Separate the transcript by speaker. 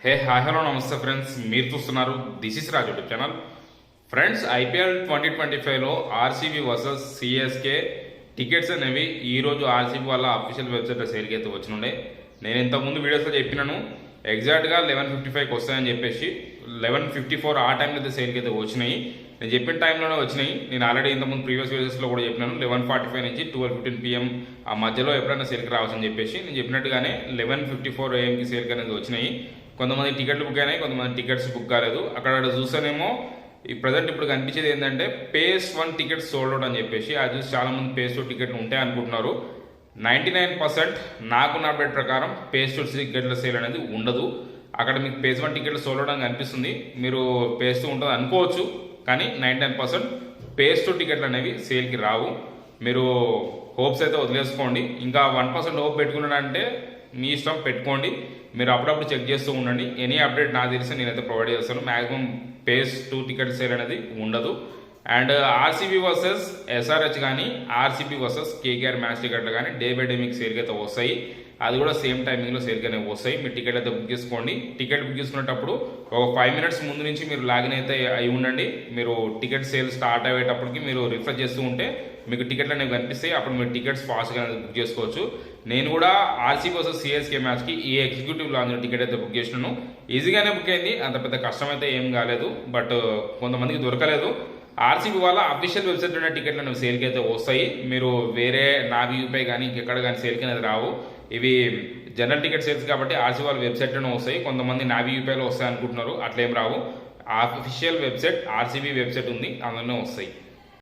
Speaker 1: Hi hello నమస్తే friends, మీరు చూస్తున్నారు this is Raj YouTube channel. Friends, IPL 2025లో ఆర్సీబీ వర్సెస్ సిఎస్కే టికెట్స్ అనేవి ఈరోజు ఆర్సీబీ వాళ్ళ అఫీషియల్ వెబ్సైట్లో సేల్కి అయితే వచ్చినుండే. నేను ఇంతకుముందు వీడియోస్లో చెప్పినాను ఎగ్జాక్ట్గా 11:55కి వస్తాయని చెప్పేసి. 11:54 ఆ టైంలో అయితే సేల్కి అయితే వచ్చినాయి. నేను చెప్పిన టైంలోనే వచ్చినాయి. నేను ఆల్రెడీ ఇంతకుముందు ప్రీవియస్ వీడియోస్లో కూడా చెప్పినాను 11:45 నుంచి 12:15 PM ఆ మధ్యలో ఎప్పుడైనా సేల్కి రావచ్చని చెప్పేసి. నేను చెప్పినట్టుగానే 11:54 AMకి సేల్కి అనేది వచ్చినాయి. కొంతమంది టికెట్లు బుక్ అయినాయి, కొంతమంది టికెట్స్ బుక్ కాలేదు. అక్కడ చూస్తేనేమో ఈ ప్రజెంట్ ఇప్పుడు కనిపించేది ఏంటంటే పేస్ 1 టికెట్స్ సోల్డ్ అవుట్ అని చెప్పేసి. అది చూసి చాలామంది పేస్ 2 టికెట్లు ఉంటాయి అనుకుంటున్నారు. 99% నాకున్న అప్డేట్ ప్రకారం పేస్ 2 టికెట్ల సేల్ అనేది ఉండదు. అక్కడ మీకు పేస్ 1 టికెట్లు సోల్డ్ అవుట్ అని కనిపిస్తుంది. మీరు పేస్ 2 ఉంటుంది అనుకోవచ్చు, కానీ 99% పేస్ 2 టికెట్లు అనేవి సేల్కి రావు. మీరు హోప్స్ అయితే వదిలేసుకోండి. ఇంకా 1% హోప్ పెట్టుకున్నాడంటే మీ ఇష్టం, పెట్టుకోండి. మీరు అప్పుడప్పుడు చెక్ చేస్తూ ఉండండి. ఎనీ అప్డేట్ నాకు తెలిసి నేనైతే ప్రొవైడ్ చేస్తాను. మ్యాక్సిమం పేస్ 2 టికెట్ సేల్ అనేది ఉండదు. అండ్ ఆర్సీబీ వర్సెస్ ఎస్ఆర్హెచ్ కానీ, ఆర్సీబీ వర్సెస్ కేకేఆర్ మ్యాచ్ టికెట్లు కానీ డే బై డే మీకు సేల్కి అయితే వస్తాయి. అది కూడా సేమ్ టైమింగ్లో సేల్కి అనేవి వస్తాయి. మీరు టికెట్ అయితే బుక్ చేసుకోండి. టికెట్ బుక్ చేసుకునేటప్పుడు ఒక 5 minutes ముందు నుంచి మీరు లాగిన్ అయితే అయి ఉండండి. మీరు టికెట్ సేల్ స్టార్ట్ అయ్యేటప్పటికి మీరు రిఫ్రెష్ చేస్తూ ఉంటే మీకు టికెట్లు అనేవి కనిపిస్తాయి. అప్పుడు మీరు టికెట్స్ ఫాస్ట్గా బుక్ చేసుకోవచ్చు. నేను కూడా ఆర్సీబీ వర్సెస్ సిఎస్కే మ్యాచ్కి ఈ ఎగ్జిక్యూటివ్ లాంజ్ టికెట్ అయితే బుక్ చేసినాను. ఈజీగానే బుక్ అయింది, అంత పెద్ద కష్టం అయితే ఏం కాలేదు. బట్ కొంతమందికి దొరకలేదు. ఆర్సీబీ వాళ్ళ అఫీషియల్ వెబ్సైట్ ఉన్న టికెట్లు అనేవి సేల్కి అయితే వస్తాయి. మీరు వేరే నావీ యూపై కానీ ఇంకెక్కడ కానీ సేల్కి అనేది రావు. ఇవి జనరల్ టికెట్ సేల్స్ కాబట్టి ఆర్సీబీ వాళ్ళ వెబ్సైట్లోనే వస్తాయి. కొంతమంది నావీ యూపీఐలో వస్తాయి అనుకుంటున్నారు, అట్లేం రావు. అఫీషియల్ వెబ్సైట్ ఆర్సీబీ వెబ్సైట్ ఉంది, అందులోనే వస్తాయి.